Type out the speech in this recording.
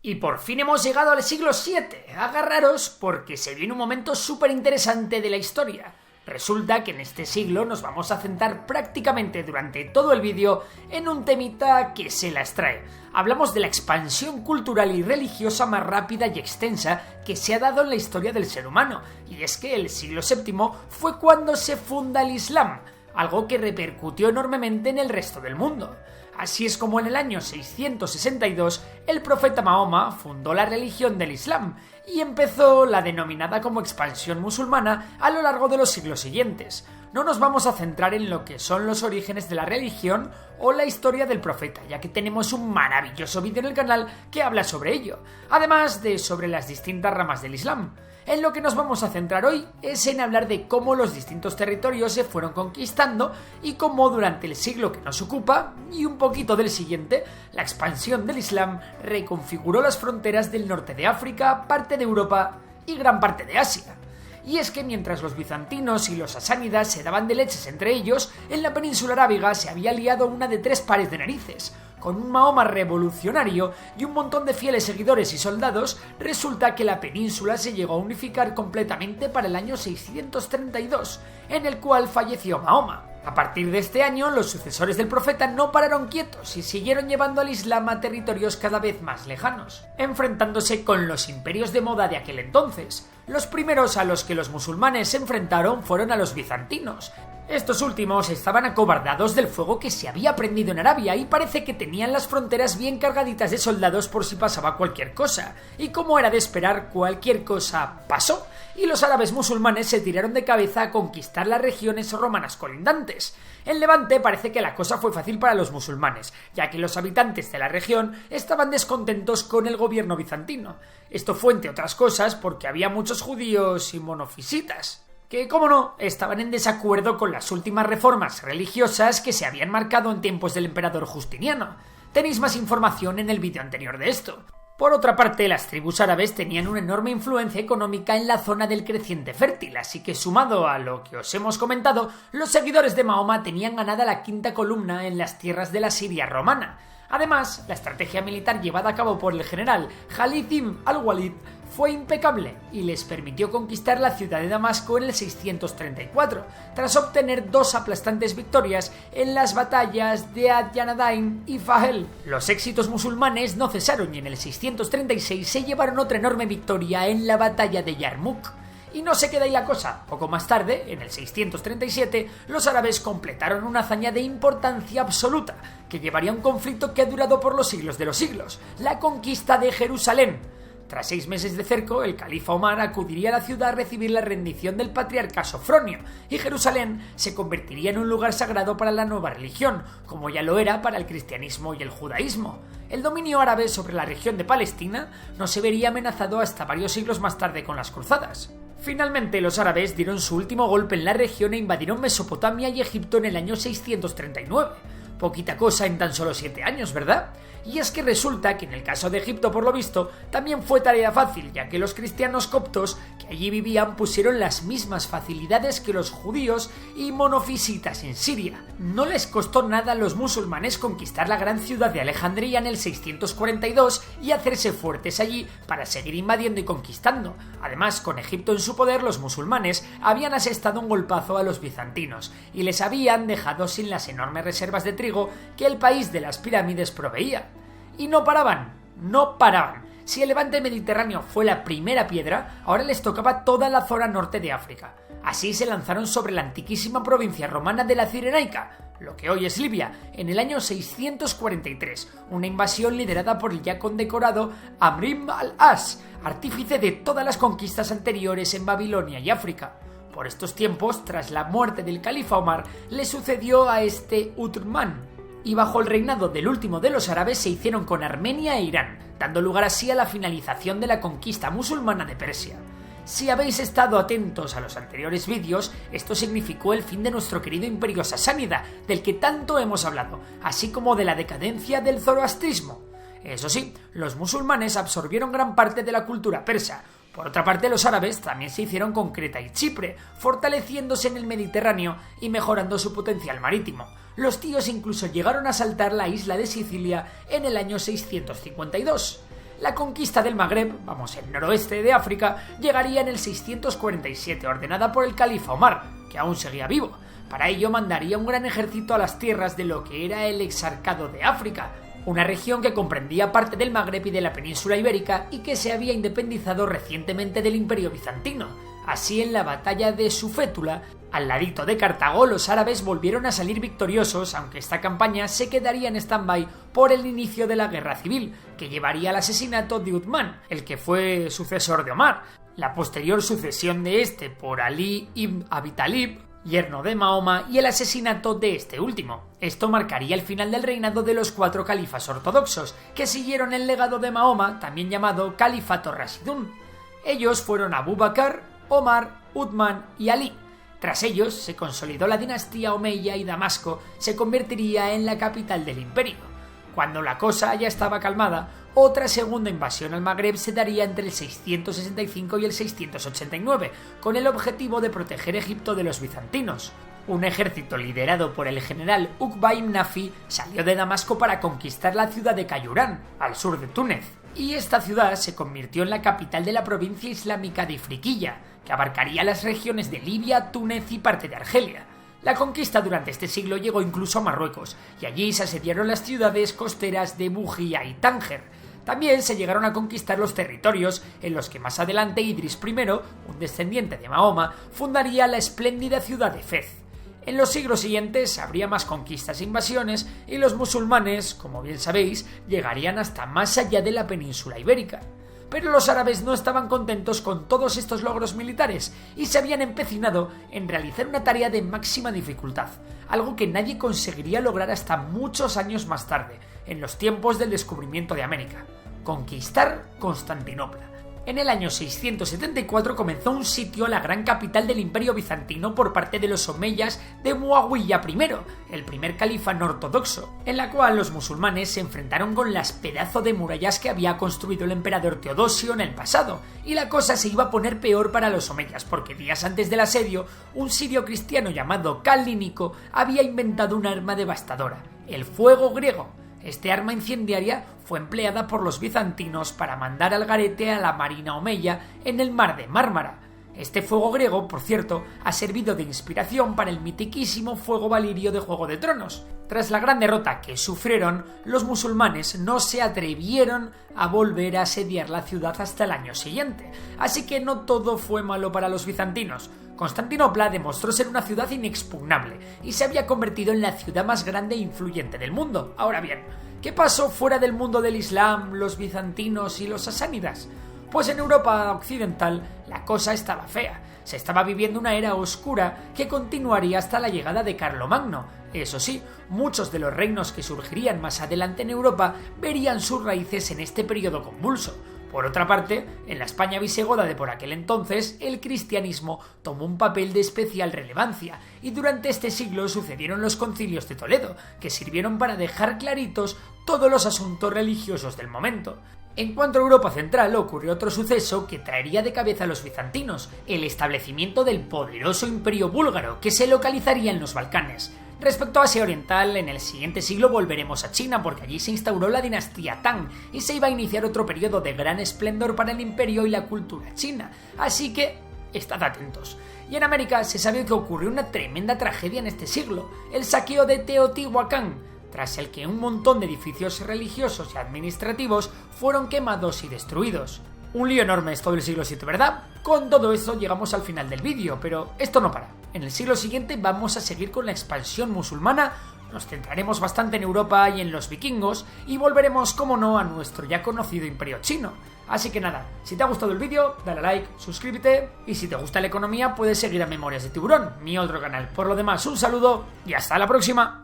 Y por fin hemos llegado al siglo VII. Agarraros porque se viene un momento súper interesante de la historia. Resulta que en este siglo nos vamos a centrar prácticamente durante todo el vídeo en un temita que se las trae. Hablamos de la expansión cultural y religiosa más rápida y extensa que se ha dado en la historia del ser humano. Y es que el siglo VII fue cuando se funda el Islam, algo que repercutió enormemente en el resto del mundo. Así es como en el año 662 el profeta Mahoma fundó la religión del Islam y empezó la denominada como expansión musulmana a lo largo de los siglos siguientes. No nos vamos a centrar en lo que son los orígenes de la religión o la historia del profeta, ya que tenemos un maravilloso vídeo en el canal que habla sobre ello, además de sobre las distintas ramas del Islam. En lo que nos vamos a centrar hoy es en hablar de cómo los distintos territorios se fueron conquistando y cómo durante el siglo que nos ocupa, y un poquito del siguiente, la expansión del Islam reconfiguró las fronteras del norte de África, parte de Europa y gran parte de Asia. Y es que mientras los bizantinos y los sasánidas se daban de leches entre ellos, en la península arábiga se había liado una de tres pares de narices. Con un Mahoma revolucionario y un montón de fieles seguidores y soldados, resulta que la península se llegó a unificar completamente para el año 632, en el cual falleció Mahoma. A partir de este año, los sucesores del profeta no pararon quietos y siguieron llevando al Islam a territorios cada vez más lejanos, enfrentándose con los imperios de moda de aquel entonces. Los primeros a los que los musulmanes se enfrentaron fueron a los bizantinos. Estos últimos estaban acobardados del fuego que se había prendido en Arabia y parece que tenían las fronteras bien cargaditas de soldados por si pasaba cualquier cosa. Y como era de esperar, cualquier cosa pasó, y los árabes musulmanes se tiraron de cabeza a conquistar las regiones romanas colindantes. En Levante parece que la cosa fue fácil para los musulmanes, ya que los habitantes de la región estaban descontentos con el gobierno bizantino. Esto fue, entre otras cosas, porque había muchos judíos y monofisitas que, como no, estaban en desacuerdo con las últimas reformas religiosas que se habían marcado en tiempos del emperador Justiniano. Tenéis más información en el vídeo anterior de esto. Por otra parte, las tribus árabes tenían una enorme influencia económica en la zona del creciente fértil, así que sumado a lo que os hemos comentado, los seguidores de Mahoma tenían ganada la quinta columna en las tierras de la Siria romana. Además, la estrategia militar llevada a cabo por el general Khalid ibn al-Walid fue impecable y les permitió conquistar la ciudad de Damasco en el 634, tras obtener dos aplastantes victorias en las batallas de Ad-Yanadain y Fahel. Los éxitos musulmanes no cesaron y en el 636 se llevaron otra enorme victoria en la batalla de Yarmouk. Y no se queda ahí la cosa. Poco más tarde, en el 637, los árabes completaron una hazaña de importancia absoluta, que llevaría a un conflicto que ha durado por los siglos de los siglos: la conquista de Jerusalén. Tras 6 meses de cerco, el califa Omar acudiría a la ciudad a recibir la rendición del patriarca Sofronio, y Jerusalén se convertiría en un lugar sagrado para la nueva religión, como ya lo era para el cristianismo y el judaísmo. El dominio árabe sobre la región de Palestina no se vería amenazado hasta varios siglos más tarde con las cruzadas. Finalmente, los árabes dieron su último golpe en la región e invadieron Mesopotamia y Egipto en el año 639. Poquita cosa en tan solo 7 años, ¿verdad? Y es que resulta que en el caso de Egipto, por lo visto, también fue tarea fácil, ya que los cristianos coptos que allí vivían pusieron las mismas facilidades que los judíos y monofisitas en Siria. No les costó nada a los musulmanes conquistar la gran ciudad de Alejandría en el 642 y hacerse fuertes allí para seguir invadiendo y conquistando. Además, con Egipto en su poder, los musulmanes habían asestado un golpazo a los bizantinos y les habían dejado sin las enormes reservas de trigo que el país de las pirámides proveía. Y no paraban. Si el levante mediterráneo fue la primera piedra, ahora les tocaba toda la zona norte de África. Así se lanzaron sobre la antiquísima provincia romana de la Cirenaica, lo que hoy es Libia, en el año 643, una invasión liderada por el ya condecorado Amr ibn al-As, artífice de todas las conquistas anteriores en Babilonia y África. Por estos tiempos, tras la muerte del califa Omar, le sucedió a este Uthman, y bajo el reinado del último de los árabes se hicieron con Armenia e Irán, dando lugar así a la finalización de la conquista musulmana de Persia. Si habéis estado atentos a los anteriores vídeos, esto significó el fin de nuestro querido imperio sasánida, del que tanto hemos hablado, así como de la decadencia del zoroastrismo. Eso sí, los musulmanes absorbieron gran parte de la cultura persa. Por otra parte, los árabes también se hicieron con Creta y Chipre, fortaleciéndose en el Mediterráneo y mejorando su potencial marítimo. Los tíos incluso llegaron a asaltar la isla de Sicilia en el año 652. La conquista del Magreb, el noroeste de África, llegaría en el 647, ordenada por el califa Omar, que aún seguía vivo. Para ello mandaría un gran ejército a las tierras de lo que era el exarcado de África, una región que comprendía parte del Magreb y de la península ibérica y que se había independizado recientemente del Imperio bizantino. Así, en la batalla de Sufétula, al ladito de Cartago, los árabes volvieron a salir victoriosos, aunque esta campaña se quedaría en stand-by por el inicio de la guerra civil, que llevaría al asesinato de Uthman, el que fue sucesor de Omar, la posterior sucesión de este por Ali ibn Abi Talib, yerno de Mahoma, y el asesinato de este último. Esto marcaría el final del reinado de los 4 califas ortodoxos, que siguieron el legado de Mahoma, también llamado Califato Rashidun. Ellos fueron Abu Bakr, Omar, Uthman y Ali. Tras ellos se consolidó la dinastía omeya y Damasco se convertiría en la capital del imperio. Cuando la cosa ya estaba calmada, otra segunda invasión al Magreb se daría entre el 665 y el 689, con el objetivo de proteger Egipto de los bizantinos. Un ejército liderado por el general Uqba ibn Nafi salió de Damasco para conquistar la ciudad de Cayurán, al sur de Túnez, y esta ciudad se convirtió en la capital de la provincia islámica de Ifriqiya, que abarcaría las regiones de Libia, Túnez y parte de Argelia. La conquista durante este siglo llegó incluso a Marruecos, y allí se asediaron las ciudades costeras de Bujía y Tánger. También se llegaron a conquistar los territorios en los que más adelante Idris I, un descendiente de Mahoma, fundaría la espléndida ciudad de Fez. En los siglos siguientes habría más conquistas e invasiones y los musulmanes, como bien sabéis, llegarían hasta más allá de la península ibérica. Pero los árabes no estaban contentos con todos estos logros militares y se habían empecinado en realizar una tarea de máxima dificultad, algo que nadie conseguiría lograr hasta muchos años más tarde, en los tiempos del descubrimiento de América: conquistar Constantinopla. En el año 674 comenzó un sitio a la gran capital del Imperio bizantino por parte de los omeyas de Muawiyah I, el primer califa no ortodoxo, en la cual los musulmanes se enfrentaron con las pedazos de murallas que había construido el emperador Teodosio en el pasado, y la cosa se iba a poner peor para los omeyas, porque días antes del asedio, un sirio cristiano llamado Calínico había inventado un arma devastadora: el fuego griego. Este arma incendiaria fue empleada por los bizantinos para mandar al garete a la marina omeya en el mar de Mármara. Este fuego griego, por cierto, ha servido de inspiración para el mitiquísimo fuego valirio de Juego de Tronos. Tras la gran derrota que sufrieron, los musulmanes no se atrevieron a volver a asediar la ciudad hasta el año siguiente, así que no todo fue malo para los bizantinos. Constantinopla demostró ser una ciudad inexpugnable y se había convertido en la ciudad más grande e influyente del mundo. Ahora bien, ¿qué pasó fuera del mundo del Islam, los bizantinos y los sasánidas? Pues en Europa occidental la cosa estaba fea. Se estaba viviendo una era oscura que continuaría hasta la llegada de Carlomagno. Eso sí, muchos de los reinos que surgirían más adelante en Europa verían sus raíces en este periodo convulso. Por otra parte, en la España visigoda de por aquel entonces, el cristianismo tomó un papel de especial relevancia, y durante este siglo sucedieron los concilios de Toledo, que sirvieron para dejar claritos todos los asuntos religiosos del momento. En cuanto a Europa Central, ocurrió otro suceso que traería de cabeza a los bizantinos: el establecimiento del poderoso imperio búlgaro, que se localizaría en los Balcanes. Respecto a Asia Oriental, en el siguiente siglo volveremos a China, porque allí se instauró la dinastía Tang y se iba a iniciar otro periodo de gran esplendor para el imperio y la cultura china, así que estad atentos. Y en América se sabe que ocurrió una tremenda tragedia en este siglo: el saqueo de Teotihuacán, tras el que un montón de edificios religiosos y administrativos fueron quemados y destruidos. Un lío enorme es todo el siglo VII, ¿verdad? Con todo esto llegamos al final del vídeo, pero esto no para. En el siglo siguiente vamos a seguir con la expansión musulmana, nos centraremos bastante en Europa y en los vikingos, y volveremos, como no, a nuestro ya conocido imperio chino. Así que nada, si te ha gustado el vídeo, dale a like, suscríbete, y si te gusta la economía puedes seguir a Memorias de Tiburón, mi otro canal. Por lo demás, un saludo y hasta la próxima.